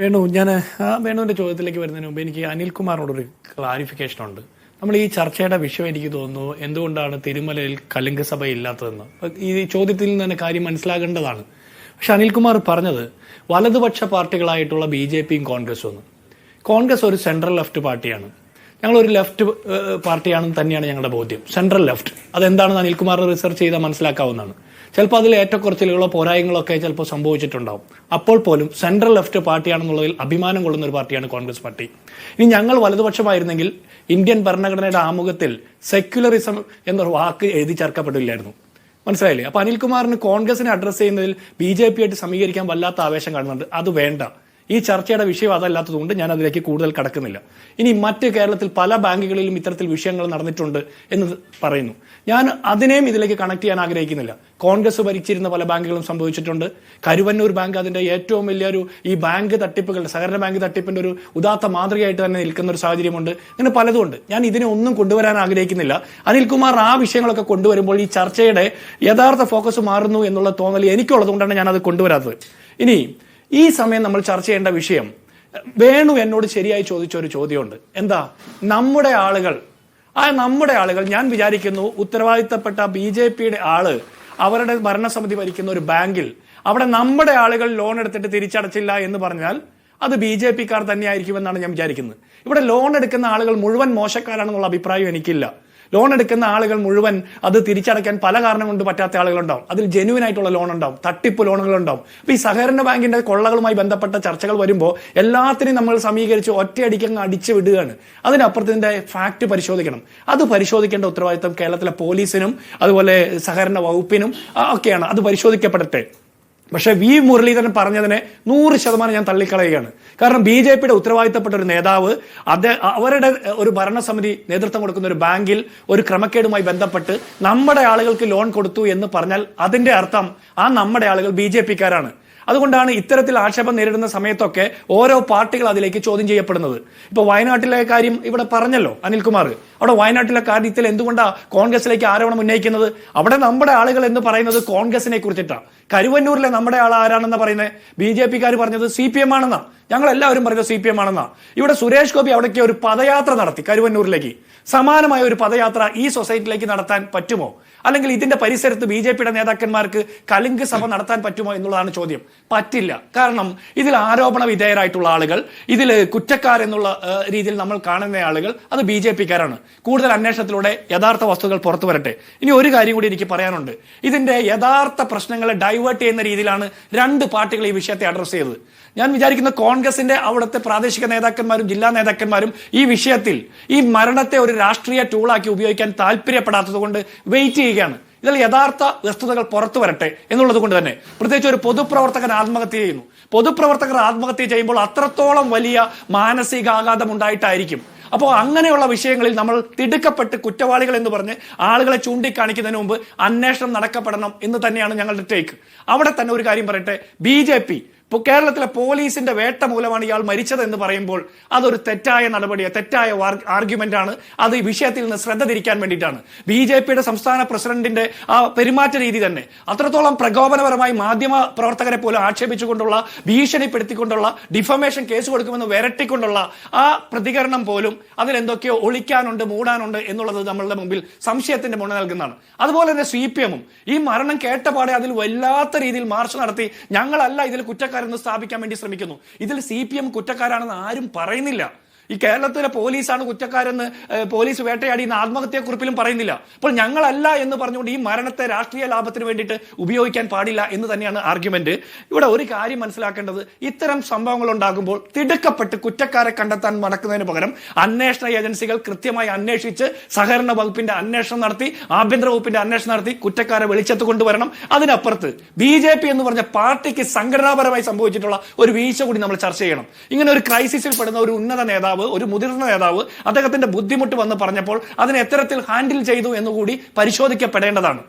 വേണു, ഞാൻ വേണുവിന്റെ ചോദ്യത്തിലേക്ക് വരുന്നതിന് മുമ്പ് എനിക്ക് അനിൽകുമാറിനോടൊരു ക്ലാരിഫിക്കേഷൻ ഉണ്ട്. നമ്മൾ ഈ ചർച്ചയുടെ വിഷയം എനിക്ക് തോന്നുന്നു എന്തുകൊണ്ടാണ് തിരുമലയിൽ കലിംഗ സഭ ഇല്ലാത്തതെന്ന്. ഈ ചോദ്യത്തിൽ നിന്ന് തന്നെ കാര്യം മനസ്സിലാകേണ്ടതാണ്. പക്ഷെ അനിൽകുമാർ പറഞ്ഞത് വലതുപക്ഷ പാർട്ടികളായിട്ടുള്ള BJPയും കോൺഗ്രസും എന്ന്. കോൺഗ്രസ് ഒരു സെൻട്രൽ ലെഫ്റ്റ് പാർട്ടിയാണ്, ഞങ്ങളൊരു ലെഫ്റ്റ് പാർട്ടിയാണെന്ന് തന്നെയാണ് ഞങ്ങളുടെ ബോധ്യം. സെൻട്രൽ ലെഫ്റ്റ് അതെന്താണെന്ന് അനിൽകുമാർ റിസർച്ച് ചെയ്താൽ മനസ്സിലാക്കാവുന്നതാണ്. ചിലപ്പോൾ അതിൽ ഏറ്റക്കുറച്ചിലുകളോ പോരായങ്ങളോ ഒക്കെ ചിലപ്പോൾ സംഭവിച്ചിട്ടുണ്ടാവും. അപ്പോൾ പോലും സെൻട്രൽ ലെഫ്റ്റ് പാർട്ടിയാണെന്നുള്ളതിൽ അഭിമാനം കൊള്ളുന്ന ഒരു പാർട്ടിയാണ് കോൺഗ്രസ് പാർട്ടി. ഇനി ഞങ്ങൾ വലതുപക്ഷമായിരുന്നെങ്കിൽ ഇന്ത്യൻ ഭരണഘടനയുടെ ആമുഖത്തിൽ സെക്യുലറിസം എന്നൊരു വാക്ക് എഴുതി ചേർക്കപ്പെട്ടില്ലായിരുന്നു. മനസ്സിലായില്ലേ? അപ്പൊ അനിൽകുമാറിന് കോൺഗ്രസിനെ അഡ്രസ് ചെയ്യുന്നതിൽ BJP ആയിട്ട് സമീകരിക്കാൻ വല്ലാത്ത ആവേശം കാണുന്നുണ്ട്. അത് വേണ്ട. ഈ ചർച്ചയുടെ വിഷയം അതല്ലാത്തതുകൊണ്ട് ഞാൻ അതിലേക്ക് കൂടുതൽ കടക്കുന്നില്ല. ഇനി മറ്റ് കേരളത്തിൽ പല ബാങ്കുകളിലും ഇത്തരത്തിൽ വിഷയങ്ങൾ നടന്നിട്ടുണ്ട് എന്ന് പറയുന്നു. ഞാൻ അതിനെയും ഇതിലേക്ക് കണക്ട് ചെയ്യാൻ ആഗ്രഹിക്കുന്നില്ല. കോൺഗ്രസ് ഭരിച്ചിരുന്ന പല ബാങ്കുകളും സംഭവിച്ചിട്ടുണ്ട്. കരുവന്നൂർ ബാങ്ക് അതിന്റെ ഏറ്റവും വലിയൊരു ഈ ബാങ്ക് തട്ടിപ്പുകളുടെ സഹകരണ ബാങ്ക് തട്ടിപ്പിന്റെ ഒരു ഉദാത്ത മാതൃകയായിട്ട് തന്നെ നിൽക്കുന്ന ഒരു സാഹചര്യമുണ്ട്. അങ്ങനെ പലതുമുണ്ട്. ഞാൻ ഇതിനെ ഒന്നും കൊണ്ടുവരാൻ ആഗ്രഹിക്കുന്നില്ല. അനിൽകുമാർ ആ വിഷയങ്ങളൊക്കെ കൊണ്ടുവരുമ്പോൾ ഈ ചർച്ചയുടെ യഥാർത്ഥ ഫോക്കസ് മാറുന്നു എന്നുള്ള തോന്നൽ എനിക്കുള്ളത് കൊണ്ടാണ് ഞാൻ അത് കൊണ്ടുവരാത്തത്. ഇനി ഈ സമയം നമ്മൾ ചർച്ച ചെയ്യേണ്ട വിഷയം, വേണു എന്നോട് ശരിയായി ചോദിച്ച ഒരു ചോദ്യമുണ്ട്. എന്താ നമ്മുടെ ആളുകൾ ഞാൻ വിചാരിക്കുന്നു ഉത്തരവാദിത്തപ്പെട്ട BJPയുടെ ആള് അവരുടെ ഭരണസമിതി ഭരിക്കുന്ന ഒരു ബാങ്കിൽ അവിടെ നമ്മുടെ ആളുകൾ ലോൺ എടുത്തിട്ട് തിരിച്ചടച്ചില്ല എന്ന് പറഞ്ഞാൽ അത് BJPക്കാർ തന്നെയായിരിക്കുമെന്നാണ് ഞാൻ വിചാരിക്കുന്നത്. ഇവിടെ ലോൺ എടുക്കുന്ന ആളുകൾ മുഴുവൻ മോശക്കാരാണെന്നുള്ള അഭിപ്രായം എനിക്കില്ല. ലോൺ എടുക്കുന്ന ആളുകൾ മുഴുവൻ അത് തിരിച്ചടയ്ക്കാൻ പല കാരണം കൊണ്ട് പറ്റാത്ത ആളുകളുണ്ടാവും. അതിൽ ജെന്യുവൻ ആയിട്ടുള്ള ലോൺ ഉണ്ടാവും, തട്ടിപ്പ് ലോണുകളുണ്ടാവും. അപ്പൊ ഈ സഹകരണ ബാങ്കിന്റെ കൊള്ളകളുമായി ബന്ധപ്പെട്ട ചർച്ചകൾ വരുമ്പോൾ എല്ലാത്തിനെയും നമ്മൾ സമീകരിച്ച് ഒറ്റയടിക്കങ്ങ് അടിച്ചു വിടുകയാണ്. അതിനപ്പുറത്തിന്റെ ഫാക്ട് പരിശോധിക്കണം. അത് പരിശോധിക്കേണ്ട ഉത്തരവാദിത്തം കേരളത്തിലെ പോലീസിനും അതുപോലെ സഹകരണ വകുപ്പിനും ഒക്കെയാണ്. അത് പരിശോധിക്കപ്പെടട്ടെ. പക്ഷെ മുരളീധരൻ പറഞ്ഞതിനെ 100% ഞാൻ തള്ളിക്കളയുകയാണ്. കാരണം BJPയുടെ ഉത്തരവാദിത്തപ്പെട്ട ഒരു നേതാവ് അവരുടെ ഒരു ഭരണസമിതി നേതൃത്വം കൊടുക്കുന്ന ഒരു ബാങ്കിൽ ഒരു ക്രമക്കേടുമായി ബന്ധപ്പെട്ട് നമ്മുടെ ആളുകൾക്ക് ലോൺ കൊടുത്തു എന്ന് പറഞ്ഞാൽ അതിന്റെ അർത്ഥം ആ നമ്മുടെ ആളുകൾ BJPക്കാരാണ്. അതുകൊണ്ടാണ് ഇത്തരത്തിൽ ആക്ഷേപം നേരിടുന്ന സമയത്തൊക്കെ ഓരോ പാർട്ടികൾ അതിലേക്ക് ചോദ്യം ചെയ്യപ്പെടുന്നത്. ഇപ്പൊ വയനാട്ടിലെ കാര്യം ഇവിടെ പറഞ്ഞല്ലോ അനിൽകുമാർ. അവിടെ വയനാട്ടിലെ കാര്യത്തിൽ എന്തുകൊണ്ടാണ് കോൺഗ്രസിലേക്ക് ആരോപണം ഉന്നയിക്കുന്നത്? അവിടെ നമ്മുടെ ആളുകൾ എന്ന് പറയുന്നത് കോൺഗ്രസിനെ കുറിച്ചിട്ടാണ്. കരുവന്നൂരിലെ നമ്മുടെ ആൾ ആരാണെന്ന് പറയുന്നത് BJPക്കാർ പറഞ്ഞത് CPM ആണെന്നാ. ഞങ്ങൾ എല്ലാവരും പറഞ്ഞത് CPM ആണെന്നാ. ഇവിടെ സുരേഷ് ഗോപി അവിടേക്ക് ഒരു പദയാത്ര നടത്തി കരുവന്നൂരിലേക്ക്. സമാനമായ ഒരു പദയാത്ര ഈ സൊസൈറ്റിയിലേക്ക് നടത്താൻ പറ്റുമോ? അല്ലെങ്കിൽ ഇതിന്റെ പരിസരത്ത് BJPയുടെ നേതാക്കന്മാർക്ക് കലിംഗ സഭ നടത്താൻ പറ്റുമോ എന്നുള്ളതാണ് ചോദ്യം. പറ്റില്ല. കാരണം ഇതിൽ ആരോപണ വിധേയരായിട്ടുള്ള ആളുകൾ, ഇതിൽ കുറ്റക്കാരെന്നുള്ള രീതിയിൽ നമ്മൾ കാണുന്ന ആളുകൾ അത് BJPക്കാരാണ്. കൂടുതൽ അന്വേഷണത്തിലൂടെ യഥാർത്ഥ വസ്തുക്കൾ പുറത്തു വരട്ടെ. ഇനി ഒരു കാര്യം കൂടി എനിക്ക് പറയാനുണ്ട്. ഇതിന്റെ യഥാർത്ഥ പ്രശ്നങ്ങളെ ഡൈവേർട്ട് ചെയ്യുന്ന രീതിയിലാണ് രണ്ട് പാർട്ടികൾ ഈ വിഷയത്തെ അഡ്രസ് ചെയ്തത്. ഞാൻ വിചാരിക്കുന്ന കോൺഗ്രസിന്റെ അവിടുത്തെ പ്രാദേശിക നേതാക്കന്മാരും ജില്ലാ നേതാക്കന്മാരും ഈ വിഷയത്തിൽ ഈ മരണത്തെ ഒരു രാഷ്ട്രീയ ടൂളാക്കി ഉപയോഗിക്കാൻ താല്പര്യപ്പെടാത്തത് കൊണ്ട് വെയിറ്റ് ചെയ്യുകയാണ്. ഇതിൽ യഥാർത്ഥ വസ്തുതകൾ പുറത്തു വരട്ടെ എന്നുള്ളത് കൊണ്ട് തന്നെ. പ്രത്യേകിച്ച് ഒരു പൊതുപ്രവർത്തകൻ ആത്മഹത്യ ചെയ്യുന്നു. പൊതുപ്രവർത്തകർ ആത്മഹത്യ ചെയ്യുമ്പോൾ അത്രത്തോളം വലിയ മാനസികാഘാതം ഉണ്ടായിട്ടായിരിക്കും. അപ്പോൾ അങ്ങനെയുള്ള വിഷയങ്ങളിൽ നമ്മൾ തിടുക്കപ്പെട്ട് കുറ്റവാളികൾ എന്ന് പറഞ്ഞ് ആളുകളെ ചൂണ്ടിക്കാണിക്കുന്നതിന് മുമ്പ് അന്വേഷണം നടക്കപ്പെടണം എന്ന് തന്നെയാണ് ഞങ്ങളുടെ ടേക്ക്. അവിടെ തന്നെ ഒരു കാര്യം പറയട്ടെ, BJP ഇപ്പോൾ കേരളത്തിലെ പോലീസിന്റെ വേട്ട മൂലമാണ് ഇയാൾ മരിച്ചത് എന്ന് പറയുമ്പോൾ അതൊരു തെറ്റായ നടപടിയാണ്, തെറ്റായ ആർഗ്യുമെന്റ് ആണ്. അത് ഈ വിഷയത്തിൽ നിന്ന് ശ്രദ്ധ തിരിക്കാൻ വേണ്ടിയിട്ടാണ്. BJPയുടെ സംസ്ഥാന പ്രസിഡന്റിന്റെ ആ പെരുമാറ്റ രീതി തന്നെ അത്രത്തോളം പ്രകോപനപരമായി മാധ്യമ പ്രവർത്തകരെ പോലും ആക്ഷേപിച്ചുകൊണ്ടുള്ള, ഭീഷണിപ്പെടുത്തിക്കൊണ്ടുള്ള, ഡിഫമേഷൻ കേസ് കൊടുക്കുമെന്ന് വിരട്ടിക്കൊണ്ടുള്ള ആ പ്രതികരണം പോലും അതിലെന്തൊക്കെയോ ഒളിക്കാനുണ്ട്, മൂടാനുണ്ട് എന്നുള്ളത് നമ്മളുടെ മുമ്പിൽ സംശയത്തിന്റെ മുന നൽകുന്നതാണ്. അതുപോലെ തന്നെ CPM-ഉം ഈ മരണം കേട്ടപാടെ അതിൽ വല്ലാത്ത രീതിയിൽ മാർച്ച് നടത്തി ഞങ്ങളല്ല ഇതിൽ കുറ്റക്കാരെന്ന് സ്ഥാപിക്കാൻ വേണ്ടി ശ്രമിക്കുന്നു. ഇതിൽ CPM കുറ്റക്കാരാണെന്ന് ആരും പറയുന്നില്ല. ഈ കേരളത്തിലെ പോലീസാണ് കുറ്റക്കാരെന്ന് പോലീസ് വേട്ടയാടിയെന്ന് ആത്മഹത്യാക്കുറിപ്പിലും പറയുന്നില്ല. അപ്പോൾ ഞങ്ങളല്ല എന്ന് പറഞ്ഞുകൊണ്ട് ഈ മരണത്തെ രാഷ്ട്രീയ ലാഭത്തിന് വേണ്ടിയിട്ട് ഉപയോഗിക്കാൻ പാടില്ല എന്ന് തന്നെയാണ് ആർഗ്യുമെന്റ്. ഇവിടെ ഒരു കാര്യം മനസ്സിലാക്കേണ്ടത്, ഇത്തരം സംഭവങ്ങൾ ഉണ്ടാകുമ്പോൾ തിടുക്കപ്പെട്ട് കുറ്റക്കാരെ കണ്ടെത്താൻ നടക്കുന്നതിന് പകരം അന്വേഷണ ഏജൻസികൾ കൃത്യമായി അന്വേഷിച്ച് സഹകരണ വകുപ്പിന്റെ അന്വേഷണം നടത്തി, ആഭ്യന്തര വകുപ്പിന്റെ അന്വേഷണം നടത്തി കുറ്റക്കാരെ വെളിച്ചത്ത് കൊണ്ടുവരണം. അതിനപ്പുറത്ത് BJP എന്ന് പറഞ്ഞ പാർട്ടിക്ക് സംഘടനാപരമായി സംഭവിച്ചിട്ടുള്ള ഒരു വീഴ്ച കൂടി നമ്മൾ ചർച്ച ചെയ്യണം. ഇങ്ങനെ ഒരു ക്രൈസിസിൽ പെടുന്ന ഒരു ഉന്നത നേതാവ്, ഒരു മുതിർന്ന നേതാവ് അദ്ദേഹത്തിന്റെ ബുദ്ധിമുട്ട് വന്ന് പറഞ്ഞപ്പോൾ അതിനെ എത്തരത്തിൽ ഹാൻഡിൽ ചെയ്തു എന്നുകൂടി പരിശോധിക്കപ്പെടേണ്ടതാണ്.